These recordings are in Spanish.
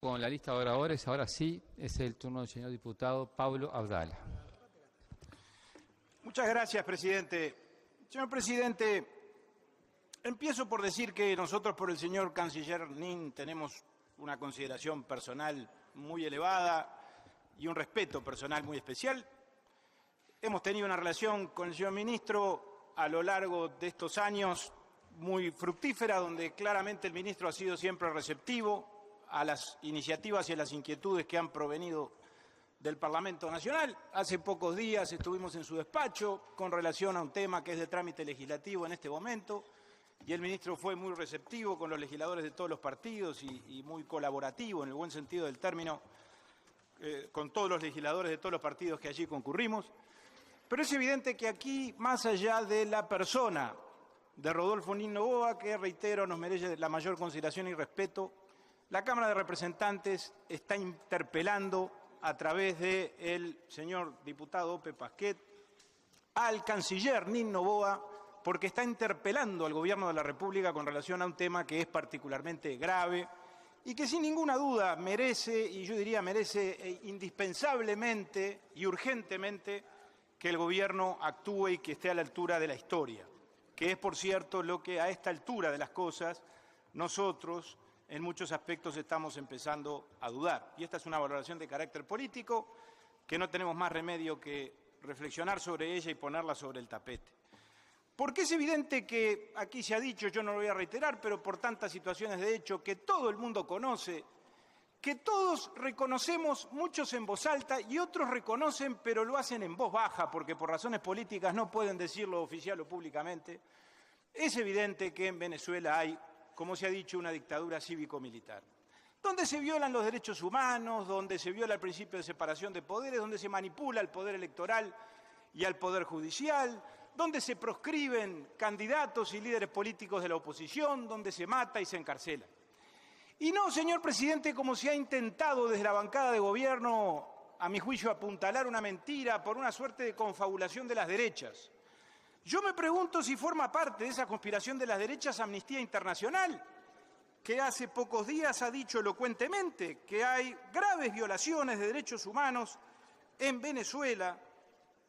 Con la lista de oradores, ahora sí, es el turno del señor diputado Pablo Abdala. Muchas gracias, presidente. Señor presidente, empiezo por decir que nosotros por el señor canciller Nin tenemos una consideración personal muy elevada y un respeto personal muy especial. Hemos tenido una relación con el señor ministro a lo largo de estos años muy fructífera, donde claramente el ministro ha sido siempre receptivo a las iniciativas y a las inquietudes que han provenido del Parlamento Nacional. Hace pocos días estuvimos en su despacho con relación a un tema que es de trámite legislativo en este momento y el ministro fue muy receptivo con los legisladores de todos los partidos y muy colaborativo en el buen sentido del término con todos los legisladores de todos los partidos que allí concurrimos. Pero es evidente que aquí, más allá de la persona de Rodolfo Nin Noboa, que reitero nos merece la mayor consideración y respeto, la Cámara de Representantes está interpelando a través del señor diputado Ope Pasquet al canciller Nin Noboa porque está interpelando al Gobierno de la República con relación a un tema que es particularmente grave y que sin ninguna duda merece, y yo diría merece indispensablemente y urgentemente que el Gobierno actúe y que esté a la altura de la historia, que es, por cierto, lo que a esta altura de las cosas nosotros en muchos aspectos estamos empezando a dudar. Y esta es una valoración de carácter político que no tenemos más remedio que reflexionar sobre ella y ponerla sobre el tapete. Porque es evidente que, aquí se ha dicho, yo no lo voy a reiterar, pero por tantas situaciones de hecho que todo el mundo conoce, que todos reconocemos, muchos en voz alta y otros reconocen pero lo hacen en voz baja porque por razones políticas no pueden decirlo oficial o públicamente, es evidente que en Venezuela hay, como se ha dicho, una dictadura cívico-militar, donde se violan los derechos humanos, donde se viola el principio de separación de poderes, donde se manipula el poder electoral y al poder judicial, donde se proscriben candidatos y líderes políticos de la oposición, donde se mata y se encarcela. Y no, señor presidente, como se ha intentado desde la bancada de gobierno, a mi juicio, apuntalar una mentira por una suerte de confabulación de las derechas. Yo me pregunto si forma parte de esa conspiración de las derechas Amnistía Internacional, que hace pocos días ha dicho elocuentemente que hay graves violaciones de derechos humanos en Venezuela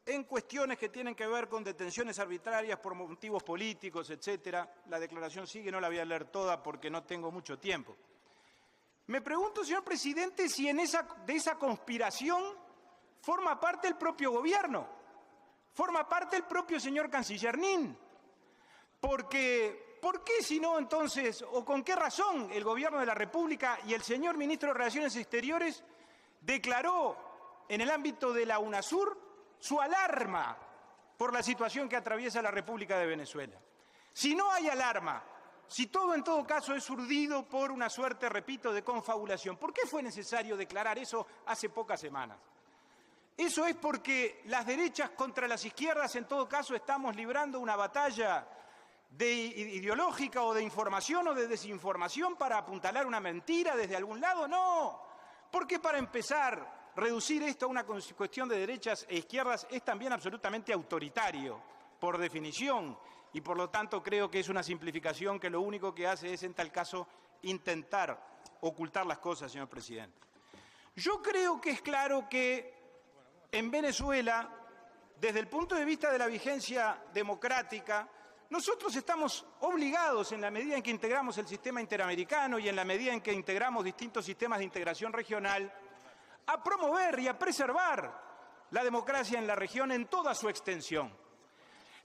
en cuestiones que tienen que ver con detenciones arbitrarias por motivos políticos, etcétera. La declaración sigue, no la voy a leer toda porque no tengo mucho tiempo. Me pregunto, señor presidente, si de esa conspiración forma parte el propio gobierno. Forma parte el propio señor canciller Nin. Porque, ¿por qué si no entonces, o con qué razón el Gobierno de la República y el señor ministro de Relaciones Exteriores declaró en el ámbito de la UNASUR su alarma por la situación que atraviesa la República de Venezuela? Si no hay alarma, si todo en todo caso es urdido por una suerte, repito, de confabulación, ¿por qué fue necesario declarar eso hace pocas semanas? Eso es porque las derechas contra las izquierdas, en todo caso, estamos librando una batalla ideológica o de información o de desinformación para apuntalar una mentira desde algún lado. No, porque para empezar, reducir esto a una cuestión de derechas e izquierdas es también absolutamente autoritario, por definición, y por lo tanto creo que es una simplificación que lo único que hace es, en tal caso, intentar ocultar las cosas, señor presidente. Yo creo que es claro que en Venezuela, desde el punto de vista de la vigencia democrática, nosotros estamos obligados, en la medida en que integramos el sistema interamericano y en la medida en que integramos distintos sistemas de integración regional, a promover y a preservar la democracia en la región en toda su extensión.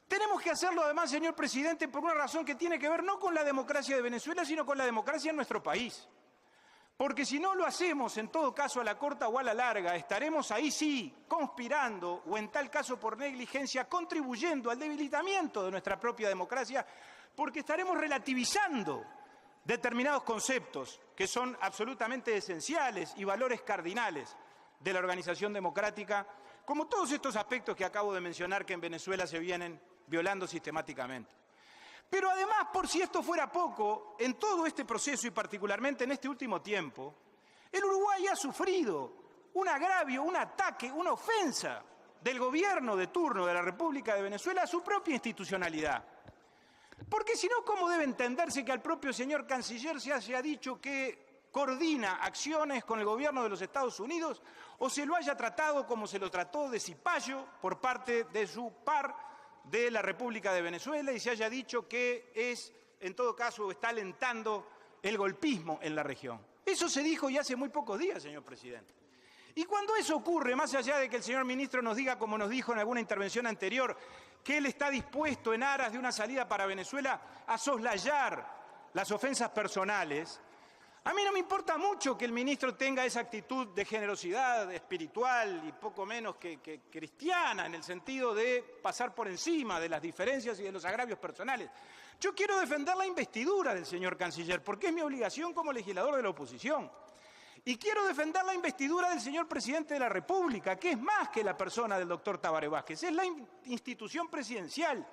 Tenemos que hacerlo además, señor presidente, por una razón que tiene que ver no con la democracia de Venezuela, sino con la democracia en nuestro país. Porque si no lo hacemos, en todo caso, a la corta o a la larga, estaremos ahí sí conspirando o en tal caso por negligencia contribuyendo al debilitamiento de nuestra propia democracia porque estaremos relativizando determinados conceptos que son absolutamente esenciales y valores cardinales de la organización democrática, como todos estos aspectos que acabo de mencionar que en Venezuela se vienen violando sistemáticamente. Pero además, por si esto fuera poco, en todo este proceso y particularmente en este último tiempo, el Uruguay ha sufrido un agravio, un ataque, una ofensa del gobierno de turno de la República de Venezuela a su propia institucionalidad. Porque si no, ¿cómo debe entenderse que al propio señor canciller se haya dicho que coordina acciones con el gobierno de los Estados Unidos o se lo haya tratado como se lo trató de cipayo por parte de su par de la República de Venezuela y se haya dicho que es, en todo caso, está alentando el golpismo en la región. Eso se dijo ya hace muy pocos días, señor presidente. Y cuando eso ocurre, más allá de que el señor ministro nos diga, como nos dijo en alguna intervención anterior, que él está dispuesto en aras de una salida para Venezuela a soslayar las ofensas personales, a mí no me importa mucho que el ministro tenga esa actitud de generosidad espiritual y poco menos que cristiana, en el sentido de pasar por encima de las diferencias y de los agravios personales. Yo quiero defender la investidura del señor canciller, porque es mi obligación como legislador de la oposición. Y quiero defender la investidura del señor presidente de la República, que es más que la persona del doctor Tabaré Vázquez, es la institución presidencial.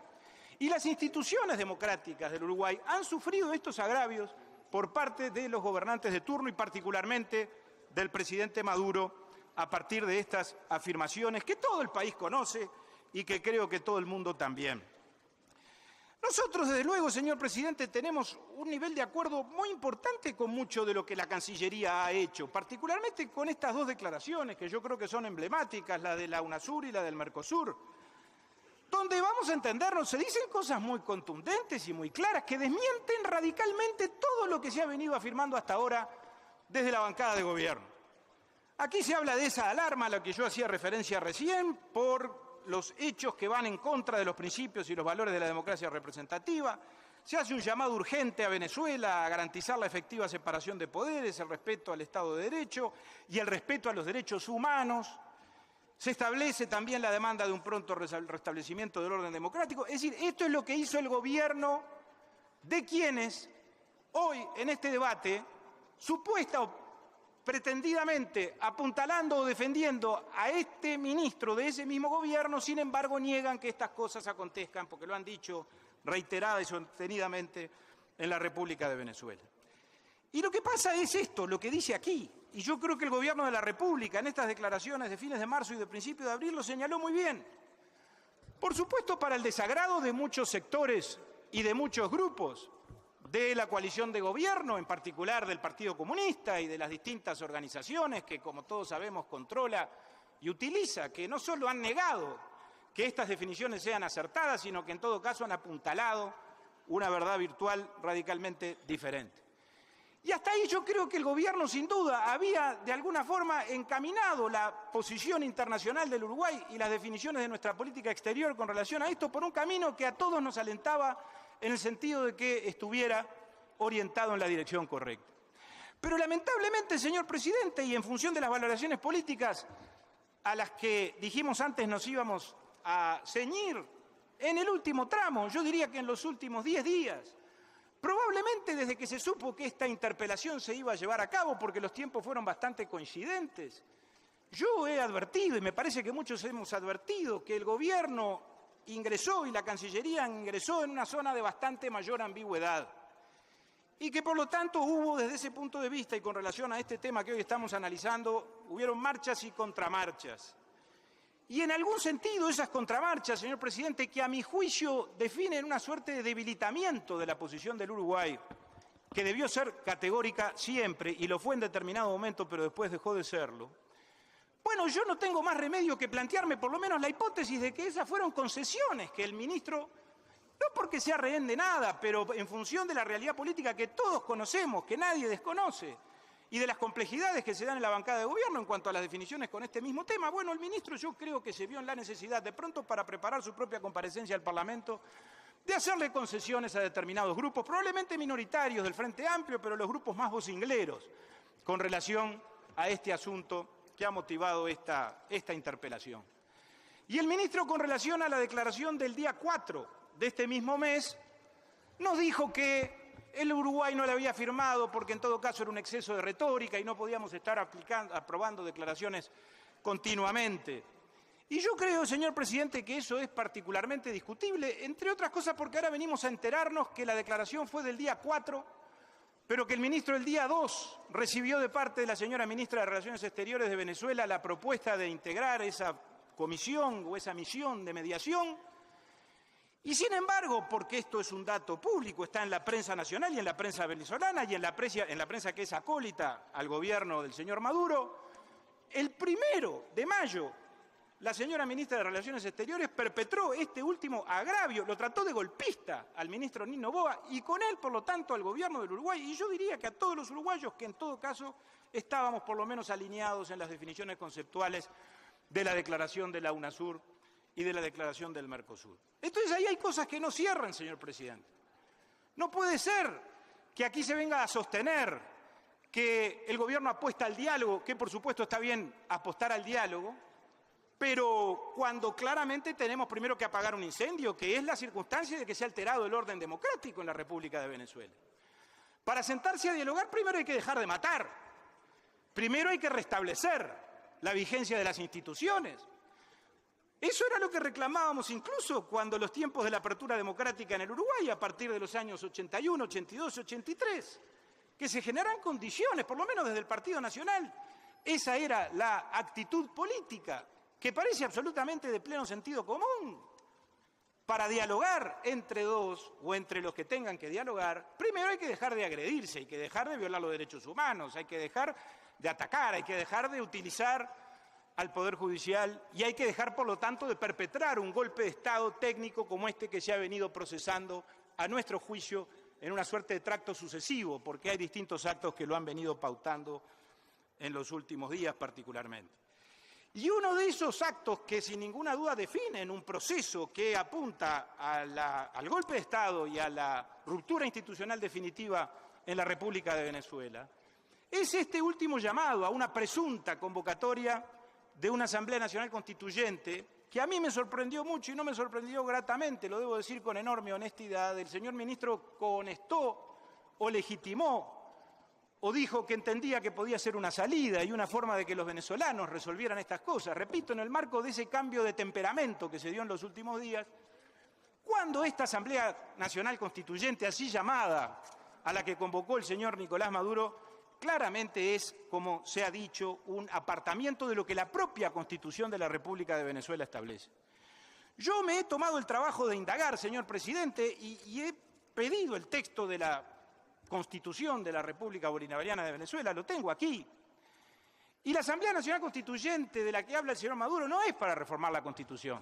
Y las instituciones democráticas del Uruguay han sufrido estos agravios por parte de los gobernantes de turno y particularmente del presidente Maduro a partir de estas afirmaciones que todo el país conoce y que creo que todo el mundo también. Nosotros, desde luego, señor presidente, tenemos un nivel de acuerdo muy importante con mucho de lo que la Cancillería ha hecho, particularmente con estas dos declaraciones que yo creo que son emblemáticas, la de la UNASUR y la del Mercosur, donde, vamos a entendernos, se dicen cosas muy contundentes y muy claras que desmienten radicalmente todo lo que se ha venido afirmando hasta ahora desde la bancada de gobierno. Aquí se habla de esa alarma a la que yo hacía referencia recién por los hechos que van en contra de los principios y los valores de la democracia representativa. Se hace un llamado urgente a Venezuela a garantizar la efectiva separación de poderes, el respeto al Estado de Derecho y el respeto a los derechos humanos. Se establece también la demanda de un pronto restablecimiento del orden democrático. Es decir, esto es lo que hizo el gobierno de quienes hoy en este debate, supuesta o pretendidamente apuntalando o defendiendo a este ministro de ese mismo gobierno, sin embargo niegan que estas cosas acontezcan porque lo han dicho reiterada y sostenidamente en la República de Venezuela. Y lo que pasa es esto, lo que dice aquí, y yo creo que el gobierno de la República en estas declaraciones de fines de marzo y de principio de abril lo señaló muy bien. Por supuesto, para el desagrado de muchos sectores y de muchos grupos de la coalición de gobierno, en particular del Partido Comunista y de las distintas organizaciones que, como todos sabemos, controla y utiliza, que no solo han negado que estas definiciones sean acertadas, sino que en todo caso han apuntalado una verdad virtual radicalmente diferente. Y hasta ahí yo creo que el gobierno, sin duda, había de alguna forma encaminado la posición internacional del Uruguay y las definiciones de nuestra política exterior con relación a esto por un camino que a todos nos alentaba en el sentido de que estuviera orientado en la dirección correcta. Pero lamentablemente, señor presidente, y en función de las valoraciones políticas a las que dijimos antes nos íbamos a ceñir en el último tramo, yo diría que en los últimos 10 días, probablemente desde que se supo que esta interpelación se iba a llevar a cabo, porque los tiempos fueron bastante coincidentes, yo he advertido, y me parece que muchos hemos advertido, que el gobierno ingresó y la Cancillería ingresó en una zona de bastante mayor ambigüedad y que por lo tanto hubo desde ese punto de vista y con relación a este tema que hoy estamos analizando, hubieron marchas y contramarchas. Y en algún sentido esas contramarchas, señor presidente, que a mi juicio definen una suerte de debilitamiento de la posición del Uruguay, que debió ser categórica siempre y lo fue en determinado momento, pero después dejó de serlo. Bueno, yo no tengo más remedio que plantearme por lo menos la hipótesis de que esas fueron concesiones que el ministro, no porque sea rehén de nada, pero en función de la realidad política que todos conocemos, que nadie desconoce, y de las complejidades que se dan en la bancada de gobierno en cuanto a las definiciones con este mismo tema, bueno, el ministro yo creo que se vio en la necesidad de pronto para preparar su propia comparecencia al Parlamento de hacerle concesiones a determinados grupos, probablemente minoritarios del Frente Amplio, pero los grupos más vocingleros con relación a este asunto que ha motivado esta interpelación. Y el ministro, con relación a la declaración del día 4 de este mismo mes, nos dijo que el Uruguay no le había firmado porque en todo caso era un exceso de retórica y no podíamos estar aprobando declaraciones continuamente. Y yo creo, señor presidente, que eso es particularmente discutible, entre otras cosas porque ahora venimos a enterarnos que la declaración fue del día 4, pero que el ministro el día 2 recibió de parte de la señora ministra de Relaciones Exteriores de Venezuela la propuesta de integrar esa comisión o esa misión de mediación Y sin embargo, porque esto es un dato público, está en la prensa nacional y en la prensa venezolana y en la prensa que es acólita al gobierno del señor Maduro, el 1 de mayo la señora ministra de Relaciones Exteriores perpetró este último agravio, lo trató de golpista al ministro Nino Noboa y con él, por lo tanto, al gobierno del Uruguay. Y yo diría que a todos los uruguayos que en todo caso estábamos por lo menos alineados en las definiciones conceptuales de la declaración de la UNASUR y de la declaración del Mercosur. Entonces ahí hay cosas que no cierran, señor presidente. No puede ser que aquí se venga a sostener que el gobierno apuesta al diálogo, que por supuesto está bien apostar al diálogo, pero cuando claramente tenemos primero que apagar un incendio, que es la circunstancia de que se ha alterado el orden democrático en la República de Venezuela. Para sentarse a dialogar, primero hay que dejar de matar, primero hay que restablecer la vigencia de las instituciones. Eso era lo que reclamábamos incluso cuando los tiempos de la apertura democrática en el Uruguay, a partir de los años 81, 82, 83, que se generan condiciones, por lo menos desde el Partido Nacional. Esa era la actitud política, que parece absolutamente de pleno sentido común. Para dialogar entre dos o entre los que tengan que dialogar, primero hay que dejar de agredirse, hay que dejar de violar los derechos humanos, hay que dejar de atacar, hay que dejar de utilizar al Poder Judicial y hay que dejar, por lo tanto, de perpetrar un golpe de Estado técnico como este que se ha venido procesando, a nuestro juicio, en una suerte de tracto sucesivo, porque hay distintos actos que lo han venido pautando en los últimos días particularmente. Y uno de esos actos que sin ninguna duda definen un proceso que apunta al golpe de Estado y a la ruptura institucional definitiva en la República de Venezuela, es este último llamado a una presunta convocatoria de una Asamblea Nacional Constituyente, que a mí me sorprendió mucho y no me sorprendió gratamente, lo debo decir con enorme honestidad. El señor ministro conestó o legitimó o dijo que entendía que podía ser una salida y una forma de que los venezolanos resolvieran estas cosas. Repito, en el marco de ese cambio de temperamento que se dio en los últimos días, cuando esta Asamblea Nacional Constituyente, así llamada, a la que convocó el señor Nicolás Maduro, claramente es, como se ha dicho, un apartamiento de lo que la propia Constitución de la República de Venezuela establece. Yo me he tomado el trabajo de indagar, señor presidente, y he pedido el texto de la Constitución de la República Bolivariana de Venezuela, lo tengo aquí. Y la Asamblea Nacional Constituyente de la que habla el señor Maduro no es para reformar la Constitución.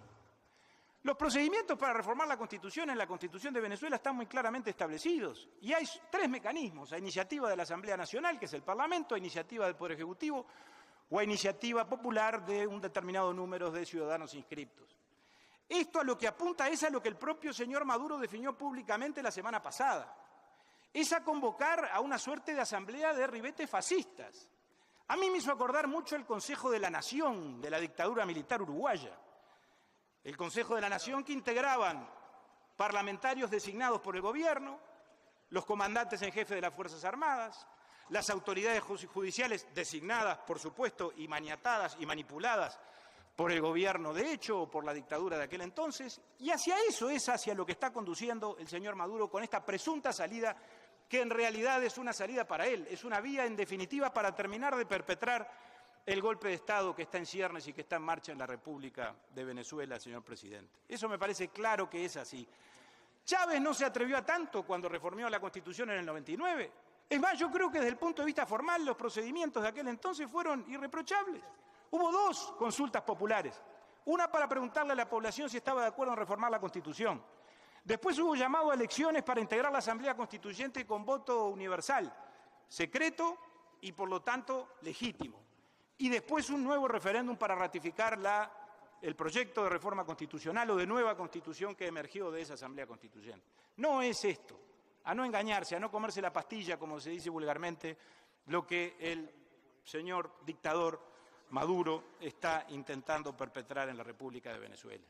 Los procedimientos para reformar la Constitución en la Constitución de Venezuela están muy claramente establecidos. Y hay tres mecanismos: a iniciativa de la Asamblea Nacional, que es el Parlamento, a iniciativa del Poder Ejecutivo o a iniciativa popular de un determinado número de ciudadanos inscriptos. Esto a lo que apunta es a lo que el propio señor Maduro definió públicamente la semana pasada. Es a convocar a una suerte de asamblea de ribetes fascistas. A mí me hizo acordar mucho el Consejo de la Nación de la dictadura militar uruguaya. El Consejo de la Nación que integraban parlamentarios designados por el gobierno, los comandantes en jefe de las Fuerzas Armadas, las autoridades judiciales designadas, por supuesto, y maniatadas y manipuladas por el gobierno de hecho o por la dictadura de aquel entonces, y hacia eso es hacia lo que está conduciendo el señor Maduro con esta presunta salida, que en realidad es una salida para él, es una vía en definitiva para terminar de perpetrar el golpe de Estado que está en ciernes y que está en marcha en la República de Venezuela, señor presidente. Eso me parece claro que es así. Chávez no se atrevió a tanto cuando reformó la Constitución en el 99. Es más, yo creo que desde el punto de vista formal los procedimientos de aquel entonces fueron irreprochables. Hubo dos consultas populares, una para preguntarle a la población si estaba de acuerdo en reformar la Constitución. Después hubo llamado a elecciones para integrar la Asamblea Constituyente con voto universal, secreto y por lo tanto legítimo. Y después un nuevo referéndum para ratificar el proyecto de reforma constitucional o de nueva Constitución que emergió de esa Asamblea Constituyente. No es esto, a no engañarse, a no comerse la pastilla, como se dice vulgarmente, lo que el señor dictador Maduro está intentando perpetrar en la República de Venezuela.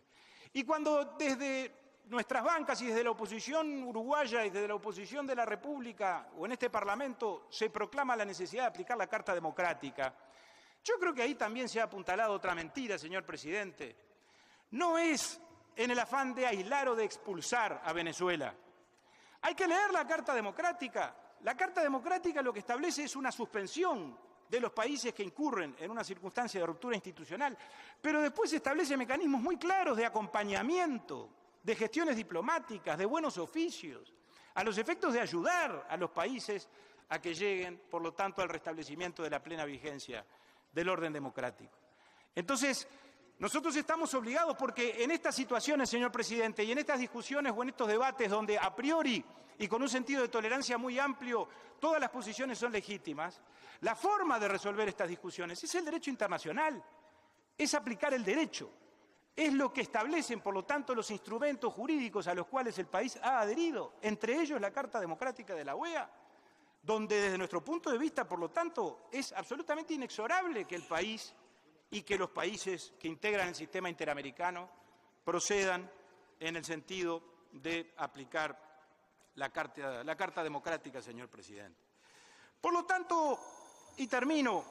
Y cuando desde nuestras bancas y desde la oposición uruguaya y desde la oposición de la República o en este Parlamento se proclama la necesidad de aplicar la Carta Democrática, yo creo que ahí también se ha apuntalado otra mentira, señor presidente. No es en el afán de aislar o de expulsar a Venezuela. Hay que leer la Carta Democrática. La Carta Democrática lo que establece es una suspensión de los países que incurren en una circunstancia de ruptura institucional, pero después establece mecanismos muy claros de acompañamiento de gestiones diplomáticas, de buenos oficios, a los efectos de ayudar a los países a que lleguen, por lo tanto, al restablecimiento de la plena vigencia del orden democrático. Entonces, nosotros estamos obligados porque en estas situaciones, señor presidente, y en estas discusiones o en estos debates donde a priori y con un sentido de tolerancia muy amplio todas las posiciones son legítimas, la forma de resolver estas discusiones es el derecho internacional, es aplicar el derecho, es lo que establecen, por lo tanto, los instrumentos jurídicos a los cuales el país ha adherido, entre ellos la Carta Democrática de la OEA, donde desde nuestro punto de vista, por lo tanto, es absolutamente inexorable que el país y que los países que integran el sistema interamericano procedan en el sentido de aplicar la Carta Democrática, señor presidente. Por lo tanto, y termino,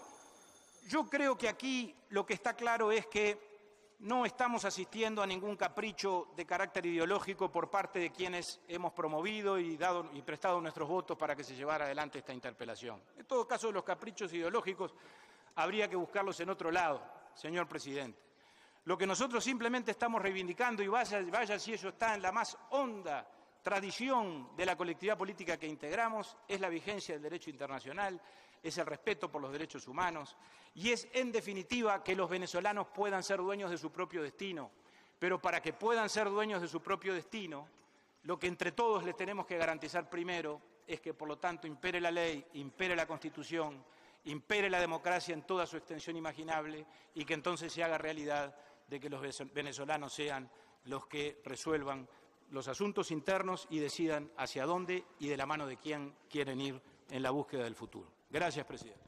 yo creo que aquí lo que está claro es que no estamos asistiendo a ningún capricho de carácter ideológico por parte de quienes hemos promovido y prestado nuestros votos para que se llevara adelante esta interpelación. En todo caso, los caprichos ideológicos habría que buscarlos en otro lado, señor presidente. Lo que nosotros simplemente estamos reivindicando, y vaya si eso está en la más honda tradición de la colectividad política que integramos, es la vigencia del derecho internacional, es el respeto por los derechos humanos y es, en definitiva, que los venezolanos puedan ser dueños de su propio destino. Pero para que puedan ser dueños de su propio destino, lo que entre todos les tenemos que garantizar primero es que, por lo tanto, impere la ley, impere la Constitución, impere la democracia en toda su extensión imaginable y que entonces se haga realidad de que los venezolanos sean los que resuelvan los asuntos internos y decidan hacia dónde y de la mano de quién quieren ir en la búsqueda del futuro. Gracias, presidente.